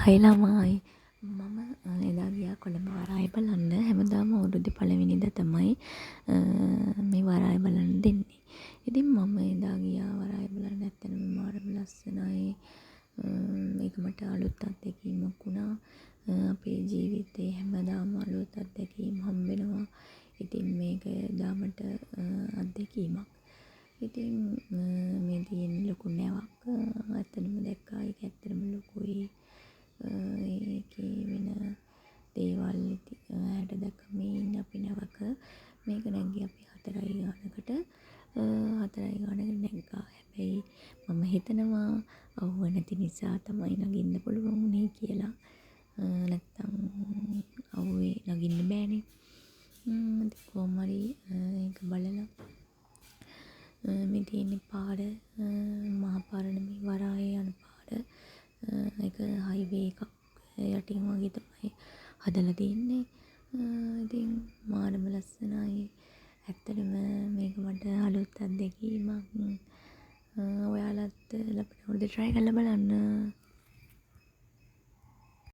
හයි ළමයි මම එදා ගියා කොළඹ වරාය බලන්න. හැමදාම අවුරුද්දේ පළවෙනිදා තමයි මේ වරාය බලන්න දෙන්නේ. ඉතින් මම එදා ගියා වරාය බලන්න. ඇත්තටම මාරම ලස්සනයි. ඒක මට අලුත් අත්දැකීමක් වුණා. අපේ ජීවිතේ හැමදාම අලුත් අත්දැකීම් හම්බෙනවා. ඉතින් මේක එදා මට අත්දැකීමක්. ඉතින් මේ තියෙන ලොකු නැවක් ඇත්තටම දැක්කා. ඒක ඇත්තටම ලොකුයි. ඒකේ වෙන දේවල් ඈට දැක්කම මේ ඉන්නේ අපි නැවක. මේක නැග්ගේ අපි 4යි ගානකට. 4යි ගානකට නැග්ගා. හැබැයි මම හිතනවා අවුව නැති නිසා තමයි නගින්න පුළුවන් වුණේ කියලා. නැත්තම් අවුවේ නගින්න බෑනේ. ඉතින් කොහොම හරි ඒක බලලා මේ තියෙන පාර මහ පාර නෙමෙයි වරායේ යන පාර. ඒක හයිවේ එකක් යටින් වගේ තමයි හදලා තියෙන්නේ. ඉතින් මාරම ලස්සනයි. ඇත්තටම මේක මට අලුත් අත්දැකීමක්. ඔයාලත් ලබන අවුරුද්දේ try කරලා බලන්න.